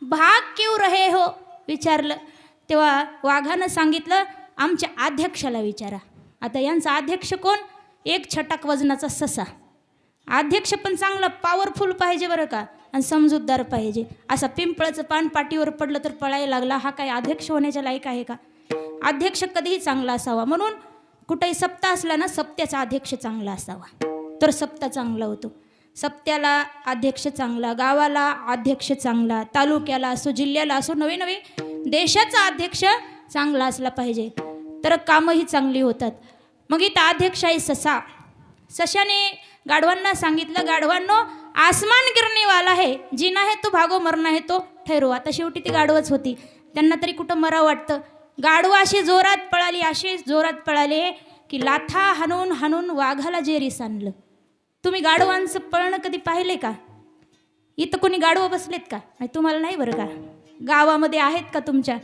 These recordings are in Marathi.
भाग क्यों रहे हो विचारलं, तेव्हा वाघानं सांगितलं आमच्या अध्यक्षाला विचारा. आता यांचा अध्यक्ष कोण? एक छटाक वजनाचा ससा. अध्यक्ष पण चांगला पॉवरफुल पाहिजे बरं का, आणि समजूतदार पाहिजे. असा पिंपळाचं पान पाठीवर पडलं तर पळायला लागला, हा काय अध्यक्ष होण्याच्या लायक आहे का? अध्यक्ष कधीही चांगला असावा. म्हणून कुठेही सप्ताह असला ना, सप्त्याचा अध्यक्ष चांगला असावा तर सप्ताह चांगला होतो. सप्त्याला अध्यक्ष चांगला, गावाला अध्यक्ष चांगला, तालुक्याला असो, जिल्ह्याला असो, नवे नवे देशाचा अध्यक्ष चांगला असला पाहिजे तर कामंही चांगली होतात. मग इथं अध्यक्ष आहे ससा. सशाने गाढवांना सांगितलं, गाढवांनो आसमान गिरने वाला है, जीना है तो भागो, मरना है तो ठहरो. आता शेवटी ती गाढवच होती, त्यांना तरी कुठं मरावं वाटतं. गाढवं अशी जोरात पळाली, असे जोरात पळाले की लाथा हाणून हाणून वाघाला जेरीस आणलं. तुम्ही गाढवांचं पळणं कधी पाहिले का? इथं कोणी गाढवं बसलेत का? नाही, तुम्हाला नाही बरं का. गावामध्ये आहेत का तुमच्या?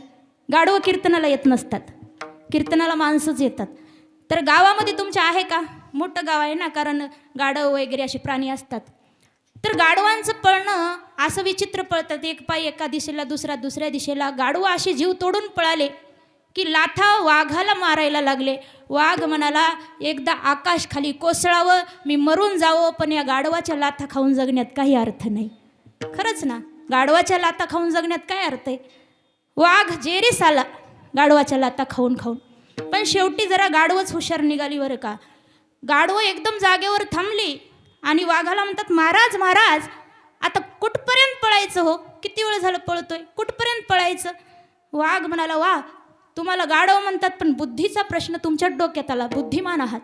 गाढवं कीर्तनाला येत नसतात, कीर्तनाला माणसंच येतात. तर गावामध्ये तुमच्या आहे का? मोठं गाव आहे ना, कारण गाढव वगैरे असे प्राणी असतात. तर गाढवांचं पळणं असं विचित्र पळतात, एक पाय एका दिशेला, दुसऱ्या दिशेला. गाढवं असे जीव तोडून पळाले की लाथा वाघाला मारायला लागले. वाघ म्हणाला, एकदा आकाश खाली कोसळावं, मी मरून जावं, पण या गाढवाच्या लाथा खाऊन जगण्यात काही अर्थ नाही. खरंच ना, गाढवाच्या लाथा खाऊन जगण्यात काय अर्थ आहे? वाघ जेरीस आला गाढवाच्या लाथा खाऊन खाऊन. पण शेवटी जरा गाढवच हुशार निघाली बरं का. गाढवं एकदम जागेवर थांबली आणि वाघाला म्हणतात, महाराज महाराज आता कुठपर्यंत पळायचं हो? किती वेळ झालं पळतोय, कुठपर्यंत पळायचं? वाघ म्हणाला, वा तुम्हाला गाढव म्हणतात, पण बुद्धीचा प्रश्न तुमच्याच डोक्यात आला, बुद्धिमान आहात.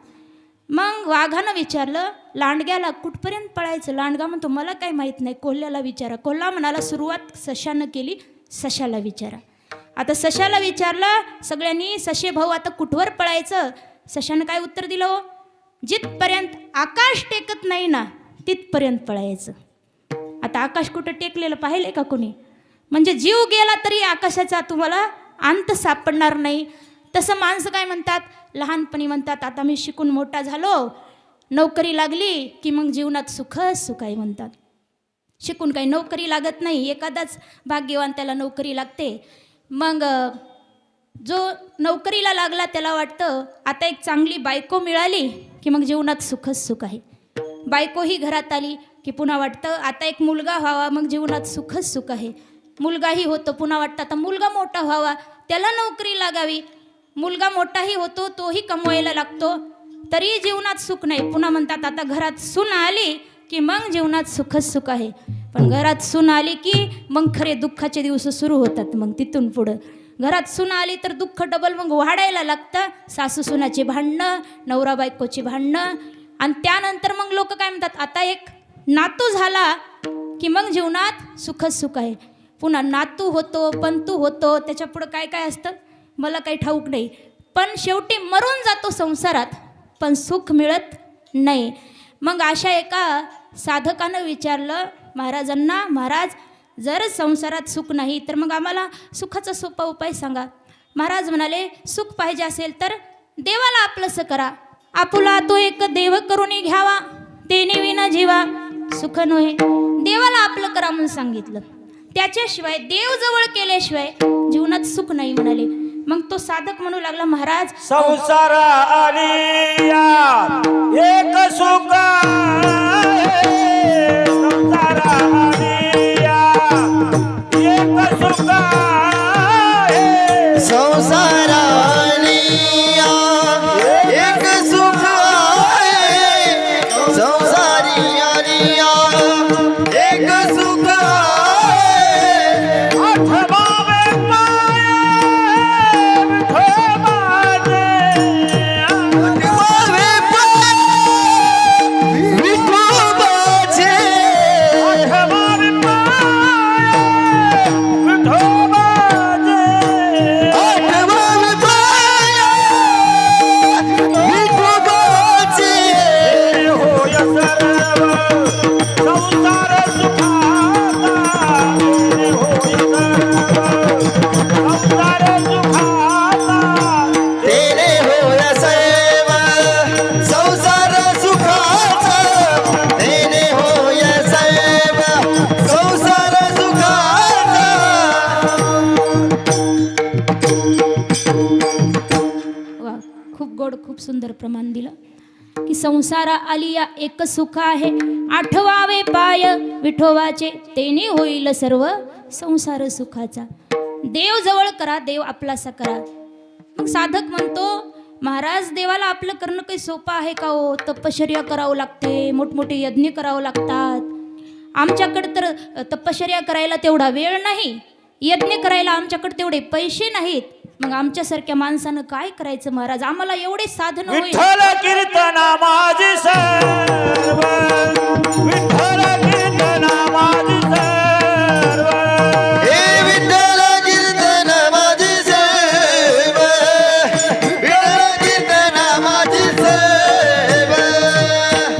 मग वाघानं विचारलं लांडग्याला, कुठपर्यंत पळायचं? लांडगा म्हणतो, मला काय माहीत नाही, कोल्ह्याला विचारा. कोल्हा म्हणाला, सुरुवात सशानं केली, सशाला विचारा. आता सशाला विचारलं सगळ्यांनी, सशे भाऊ आता कुठवर पळायचं? सशानं काय उत्तर दिलं हो? जिथपर्यंत आकाश टेकत नाही ना तिथपर्यंत पळायचं. आता आकाश कुठं टेकलेलं पाहिलंय का कोणी? म्हणजे जीव गेला तरी आकाशाचा तुम्हाला अंत सापडणार नाही. तसं माणसं काय म्हणतात, लहानपणी म्हणतात, आता मी शिकून मोठा झालो, नोकरी लागली की मग जीवनात सुखच सुख आहे म्हणतात. शिकून काही नोकरी लागत नाही, एखादाच भाग्यवान त्याला नोकरी लागते. मग जो नोकरीला लागला त्याला वाटतं आता एक चांगली बायको मिळाली की मग जीवनात सुखच सुख आहे. बायकोही घरात आली की पुन्हा वाटतं आता एक मुलगा व्हावा, मग जीवनात सुखच सुख आहे. मुलगाही होतो, पुन्हा वाटतं आता मुलगा मोठा व्हावा, त्याला नोकरी लागावी. मुलगा मोठाही होतो, तोही कमवायला लागतो, तरी जीवनात सुख नाही. पुन्हा म्हणतात आता घरात सून आली की मग जीवनात सुखच सुख आहे. पण घरात सून आली की मग खरे दुःखाचे दिवस सुरू होतात. मग तिथून पुढं घरात सून आली तर दुःख डबल मग वाढायला लागतं. सासू सुनाची भांडणं, नवरा बायकोची भांडणं, आणि त्यानंतर मग लोक काय म्हणतात, आता एक नातू झाला की मग जीवनात सुखच सुख आहे. पुन्हा नातू होतो, पंतू होतो, त्याच्या पुढं काय काय असतं मला काही ठाऊक नाही. पण शेवटी मरून जातो संसारात, पण सुख मिळत नाही. मग अशा एका साधकानं विचारलं महाराजांना, महाराज जर संसारात सुख नाही तर मग आम्हाला सुखाचा सोपा उपाय सांगा. महाराज म्हणाले, सुख पाहिजे असेल तर देवाला आपलंसं करा. आपुला तो एक देव करून घ्यावा, तेने विना जीवा सुख नव्हे. देवाला आपलं करा म्हणून सांगितलं. त्याच्याशिवाय देव जवळ केल्याशिवाय जीवनात सुख नाही म्हणाले. मग तो साधक म्हणू लागला, महाराज संसार आलिया एक सुख आहे, संसार आलिया एक सुख आहे, संसार आलिया एक सुख आहे, संसारी आलिया एक सुख आहे. आठवावे पाये विठो माझे, आठवावे पाय विठो खूप सुंदर प्रमाण दिलं की संसारा आलिया एक सुख आहे, आठवावे पाय विठोबाचे तेने होईल सर्व संसार सुखाचा. देव जवळ करा, देव आपलासा करा. मग साधक म्हणतो महाराज देवाला आपलं करणं काही सोपं आहे का हो? तपश्चर्या करावं लागते, मोठमोठे यज्ञ करावं लागतात. आमच्याकडे तर तपश्चर्या करायला तेवढा वेळ नाही, यज्ञ करायला आमच्याकडे तेवढे पैसे नाहीत. मग आमच्यासारख्या माणसानं काय करायचं महाराज? आम्हाला एवढे साधन होईल. विठ्ठल कीर्तना माझी सर्व, विठ्ठल कीर्तना माझी सर्व. हे विठ्ठल कीर्तन माझी सेव, विठ्ठल कीर्तन माझी सेव.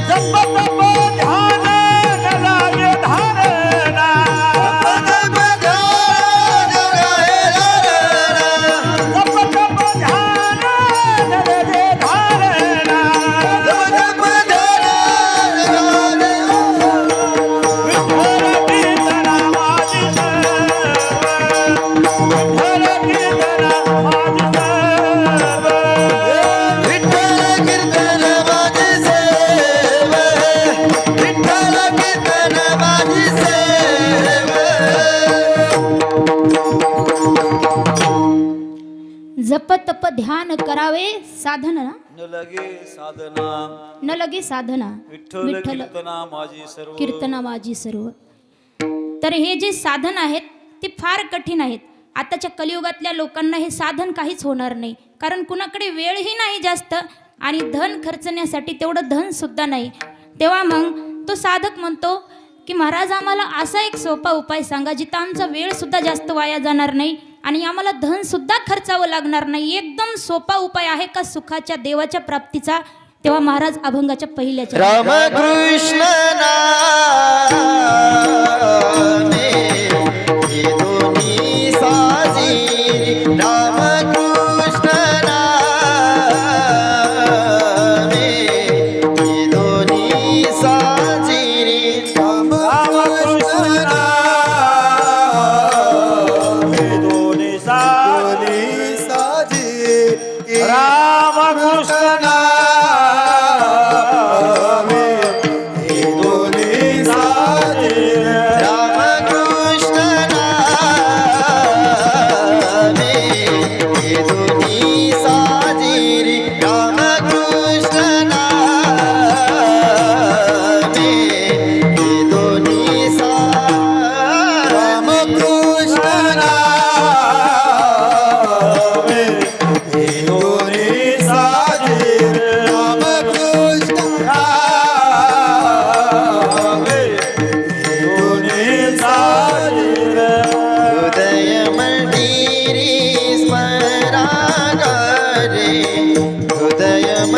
जप तप ध्यान न लागे धारणा, जप ध्यान जप तप ध्यान न लागे धारणा. जप ध्यान विठ्ठल कीर्तना माझी सर्व, विठ्ठल कीर्तना माझी सर्व. विठ्ठल कीर्तन माझी सेव, विठ्ठल कीर्तन माझी सेव. जप तप ध्यान करावे साधना न लगे साधना, न लगे साधना, विठ्ठल कीर्तना माझी सर्व. कीर्तना माझी सर्व. तर हे जे साधन आहेत ते फार कठीण आहेत. आताच्या कलियुगातल्या लोकांना हे साधन काहीच होणार नाही, कारण कुणाकडे वेळही नाही जास्त आणि धन खर्चण्यासाठी तेवढं धन सुद्धा नाही. तेव्हा मग तो साधक म्हणतो की महाराज आम्हाला असा एक सोपा उपाय सांगा जिथं आमचा वेळ सुद्धा जास्त वाया जाणार नाही आणि आम्हाला धन सुद्धा खर्चावं लागणार नाही. एकदम सोपा उपाय आहे का सुखाच्या देवाच्या प्राप्तीचा? तेव्हा महाराज अभंगाच्या पहिल्याच्या रामकृष्ण नाम